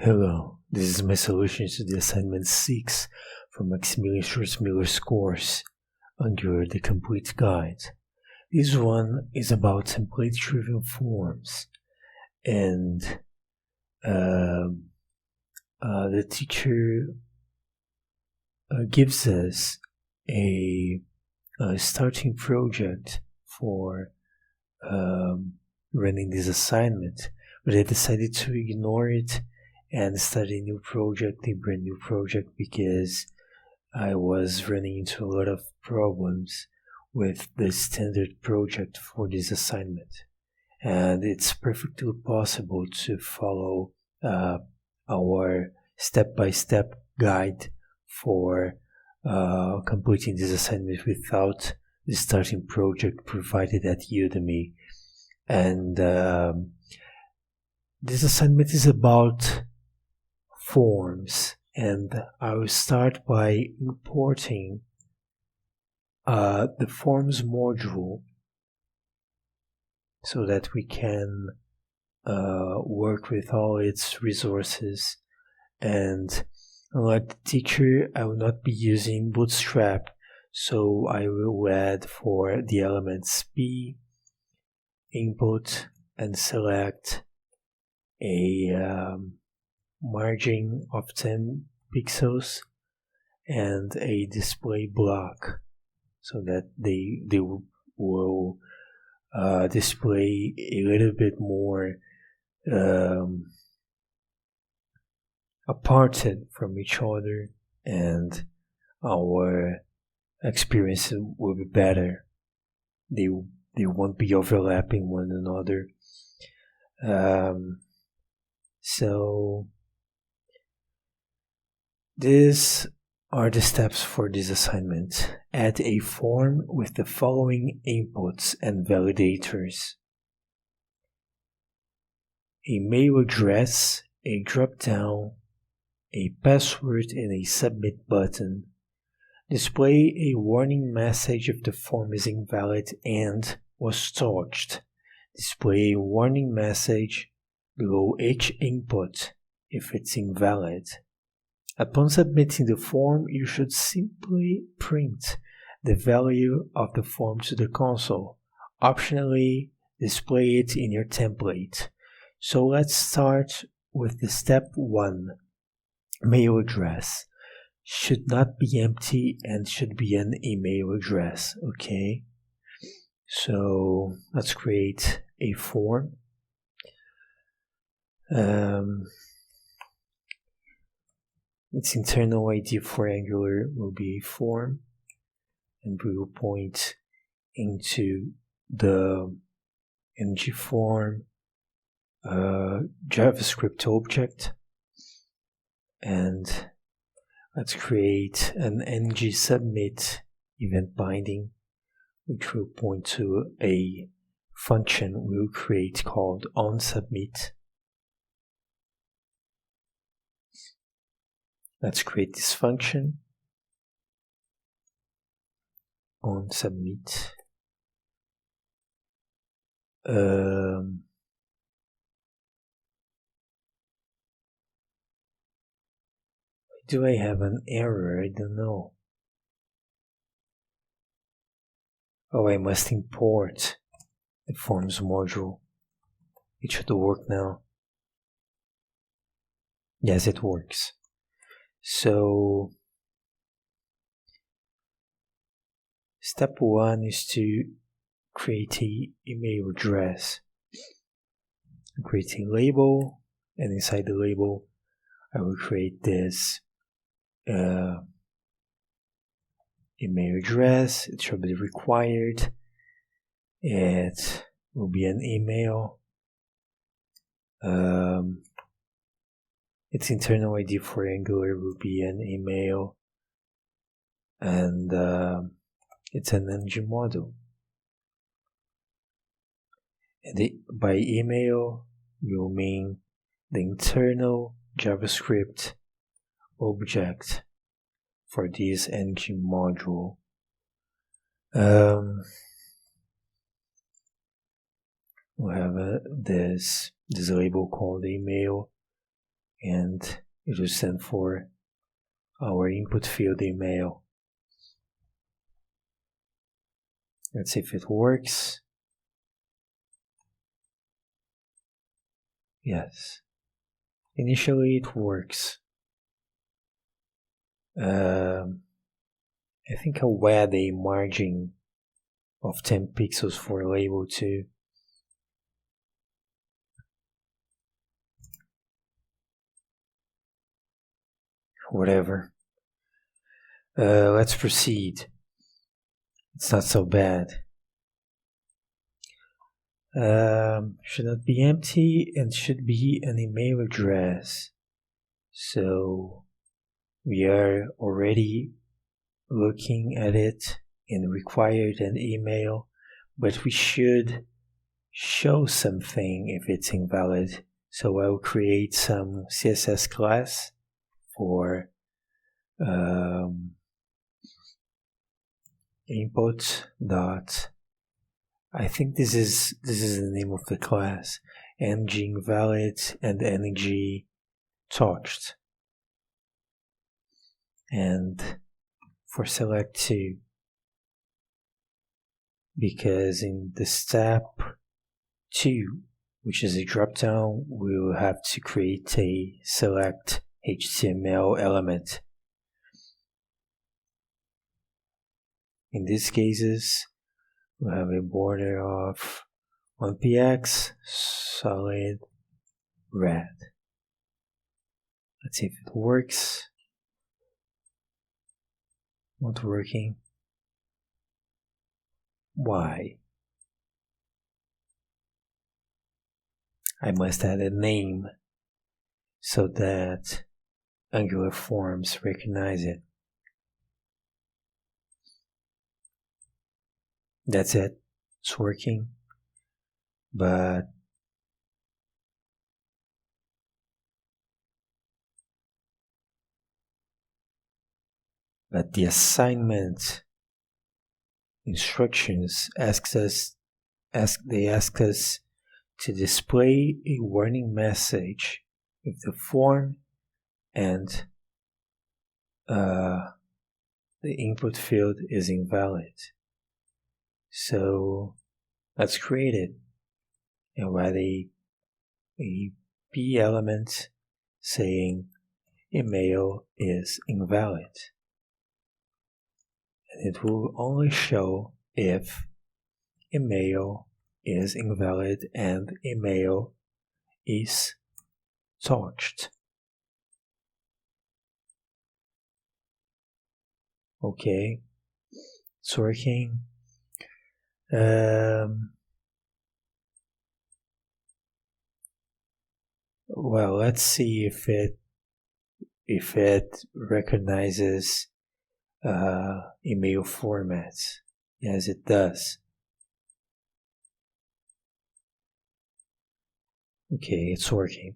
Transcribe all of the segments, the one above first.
Hello, this is my solution to the assignment 6 from Maximilian Schwarzmüller's course under the complete guide. This one is about template-driven forms, and the teacher gives us a starting project for running this assignment, but I decided to ignore it and start a brand new project, because I was running into a lot of problems with the standard project for this assignment. And it's perfectly possible to follow our step-by-step guide for completing this assignment without the starting project provided at Udemy. And this assignment is about forms, and I will start by importing the forms module so that we can work with all its resources. And unlike the teacher, I will not be using Bootstrap, so I will add for the elements P, input, and select a margin of 10 pixels and a display block, so that they will display a little bit more aparted from each other, and our experience will be better. They won't be overlapping one another. So these are the steps for this assignment. Add a form with the following inputs and validators: a mail address, a dropdown, a password, and a submit button. Display a warning message if the form is invalid and was touched. Display a warning message below each input if it's invalid. Upon submitting the form, you should simply print the value of the form to the console. Optionally, display it in your template. So let's start with the step 1. Mail address should not be empty and should be an email address, okay? So let's create a form. Its internal ID for Angular will be a form, and we will point into the ng form JavaScript object, and let's create an ng submit event binding, which will point to a function we'll create called onSubmit. Let's create this function onSubmit. Do I have an error? I don't know. Oh, I must import the forms module. It should work now. Yes, it works. So step 1 is to create an email address. Create a label, and inside the label I will create this email address. It should be required. It will be an email. Its internal ID for Angular will be an email, and it's an ng model. And by email, we'll mean the internal JavaScript object for this ng module. We'll have this label called email, and it will stand for our input field email. Let's see if it works. Yes, initially it works. I think I'll add a margin of 10 pixels for label 2. Whatever. Let's proceed. It's not so bad. Should not be empty and should be an email address. So we are already looking at it and required an email, but we should show something if it's invalid. So I'll create some CSS class for input dot, I think this is the name of the class, ng invalid and ng touched, and for select 2, because in the step 2, which is a dropdown, we will have to create a select HTML element. In these cases, we have a border of 1px solid red. Let's see if it works. Not working. Why? I must add a name so that Angular Forms recognize it. That's it. It's working. But the assignment instructions ask us to display a warning message if the form and the input field is invalid. So let's create it and write a p element saying email is invalid. And it will only show if email is invalid and email is touched. Okay, it's working. Well, let's see if it recognizes email formats. Yes, it does. Okay, it's working.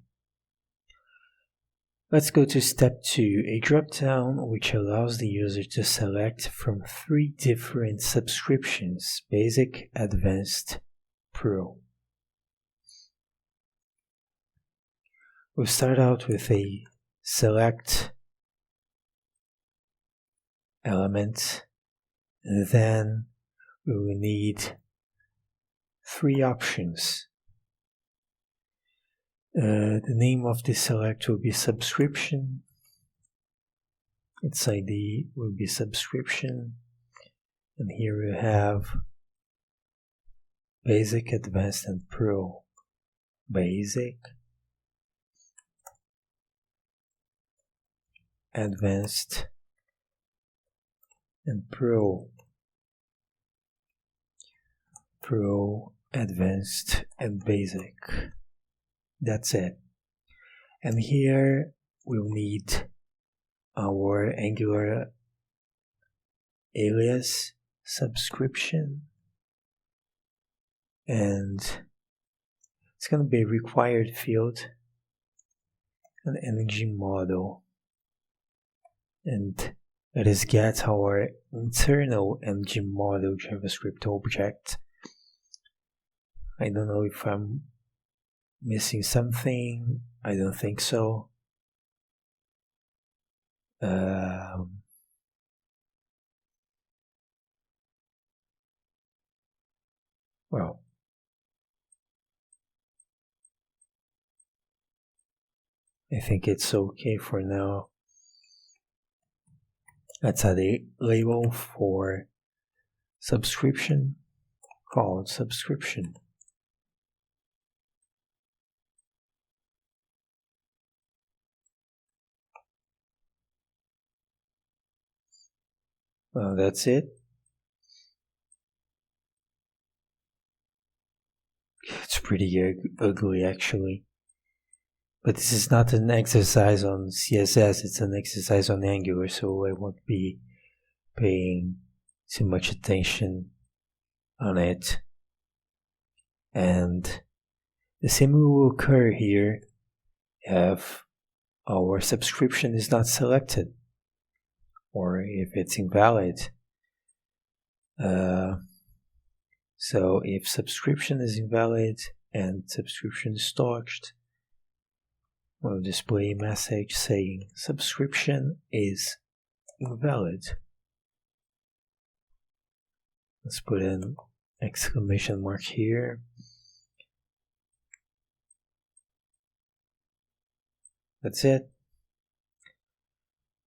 Let's go to step 2, a dropdown which allows the user to select from 3 different subscriptions: Basic, Advanced, Pro. We'll start out with a select element, and then we will need 3 options. The name of the select will be subscription, its ID will be subscription, and here we have Basic, Advanced, and Pro. Basic, Advanced, and Pro. Pro, Advanced, and Basic. That's it. And here we'll need our Angular alias subscription, and it's going to be a required field, an ng model, and let us get our internal ng model JavaScript object. I don't know if I'm missing something. I don't think so. Well, I think it's okay for now. Let's add a label for subscription called subscription. Well, that's it. It's pretty ugly actually. But this is not an exercise on CSS, it's an exercise on Angular, so I won't be paying too much attention on it. And the same will occur here if our subscription is not selected or if it's invalid. So if subscription is invalid and subscription is stalked, we'll display a message saying subscription is invalid. Let's put an exclamation mark here. That's it.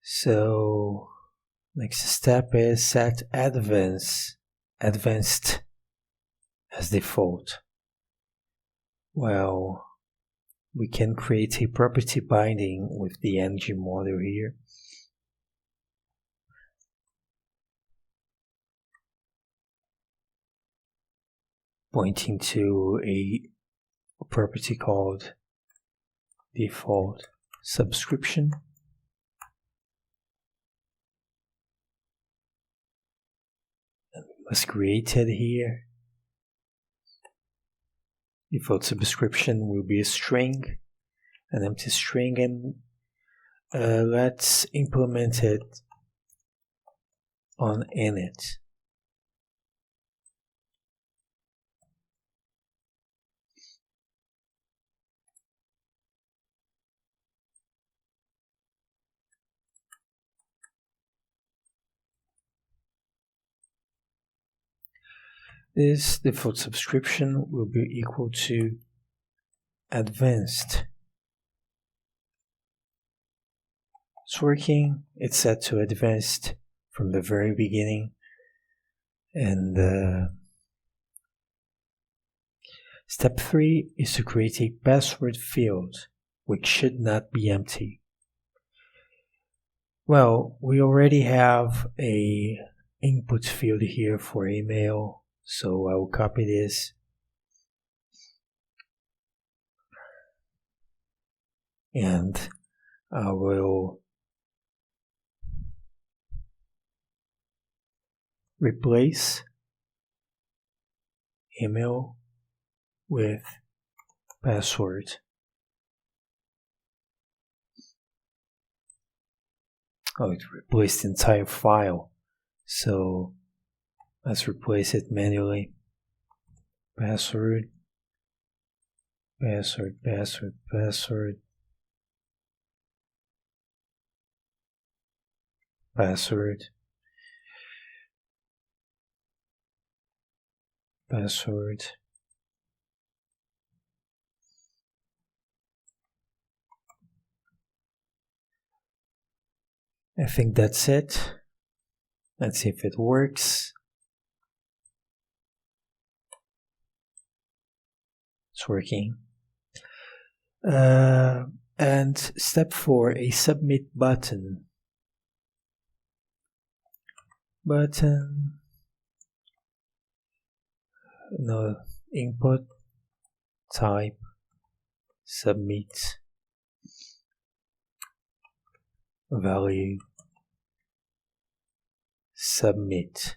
So next step is set advanced as default. Well, we can create a property binding with the ng model here. Pointing to a property called default subscription. And we must create it here. Default subscription will be a string, an empty string, and let's implement it on init. This default subscription will be equal to advanced. It's working, it's set to advanced from the very beginning, and step 3 is to create a password field which should not be empty. Well, we already have a input field here for email, so I will copy this and I will replace email with password. Oh, it replaced the entire file, so let's replace it manually. Password, password, password, password, password, password. I think that's it. Let's see if it works. It's working. And step 4, a submit button. No, input type submit value submit.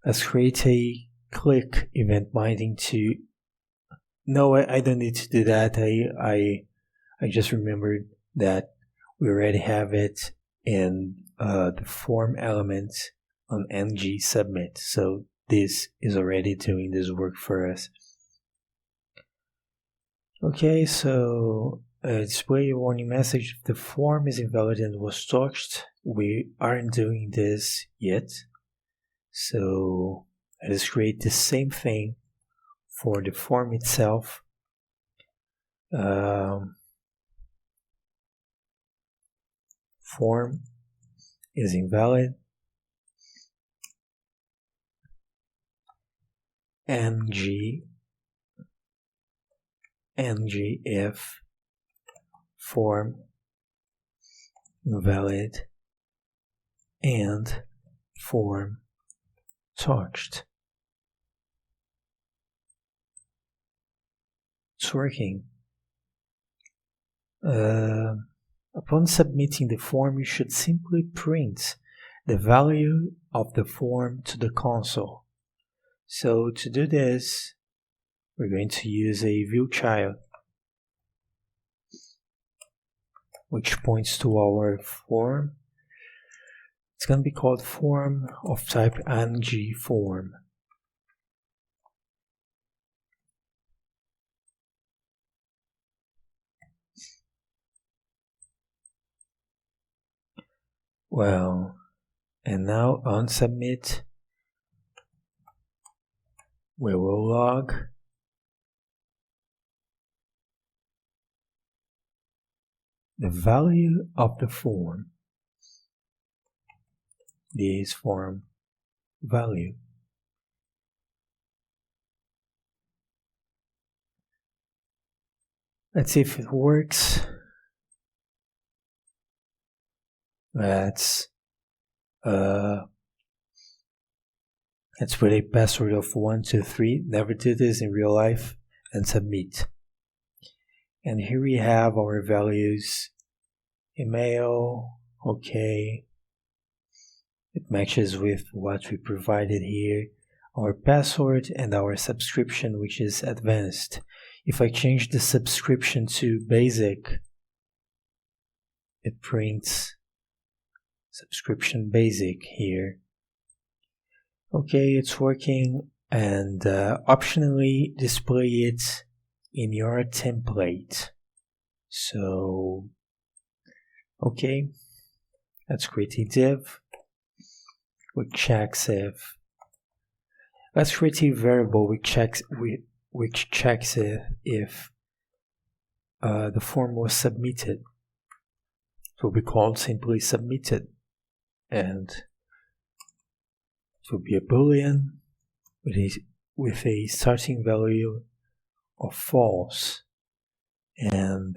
Let's create a click event binding to. No, I don't need to do that. I just remembered that we already have it in the form element on ng submit. So this is already doing this work for us. Okay, so display a warning message if the form is invalid and was touched. We aren't doing this yet, so let's create the same thing for the form itself. Form is invalid. ng if form invalid and form touched. It's working. Upon submitting the form, you should simply print the value of the form to the console. So to do this, we're going to use a viewChild, which points to our form. It's going to be called form of type ng form. Well, and now on submit, we will log the value of the form. This form value. Let's see if it works. Let's put a password of 123. Never did this in real life, and submit. And here we have our values. Email, okay. It matches with what we provided here. Our password and our subscription, which is advanced. If I change the subscription to basic, it prints subscription basic here. Okay, it's working, and optionally display it in your template. So, okay, let's create a div which checks if. Let's create a variable which checks if the form was submitted. It will be called simply submitted, and it will be a boolean with a starting value of false, and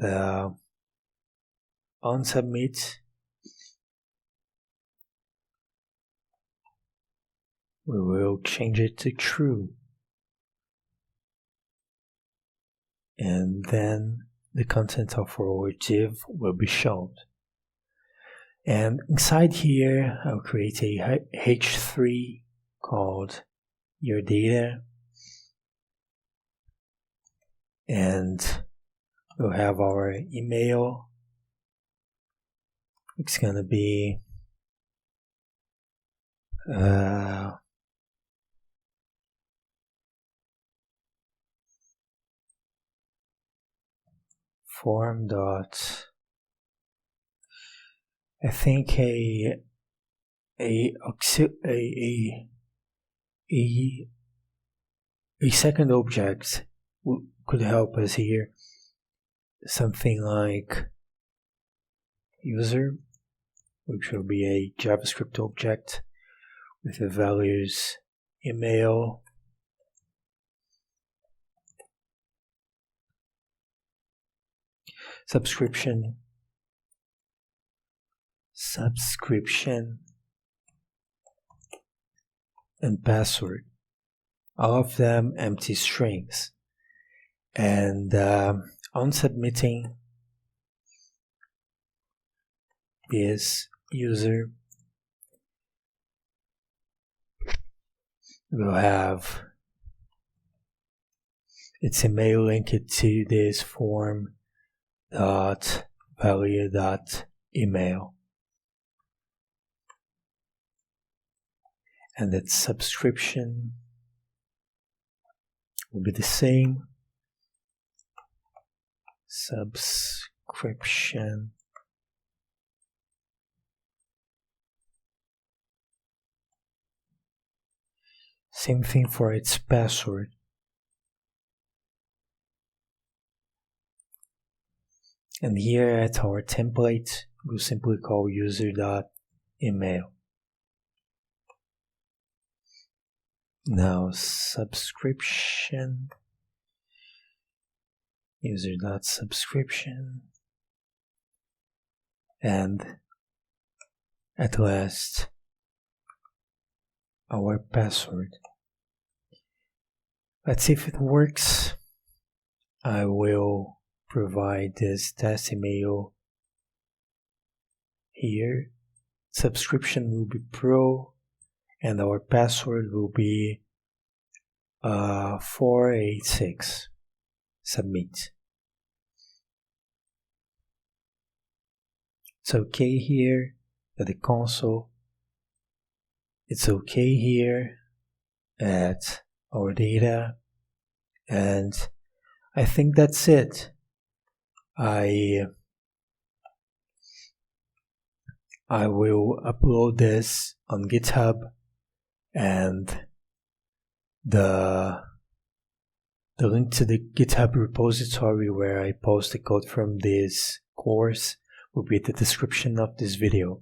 on submit we will change it to true, and then the content of our div will be shown. And inside here, I'll create a h3 called your data, and we'll have our email. It's gonna be form dot, I think a second object could help us here. Something like user, which will be a JavaScript object with the values email, subscription, and password. All of them empty strings. And on submitting this user, we'll have its email linked to this form dot value dot email, and its subscription will be the same. subscription. Same thing for its password. And here at our template, we'll simply call user.email. Now subscription, user.subscription, and at last our password. Let's see if it works. I will provide this test email here. Subscription will be pro, and our password will be 486. Submit. It's okay here at the console. It's okay here at our data, and I think that's it. I will upload this on GitHub, and the link to the GitHub repository where I post the code from this course will be in the description of this video.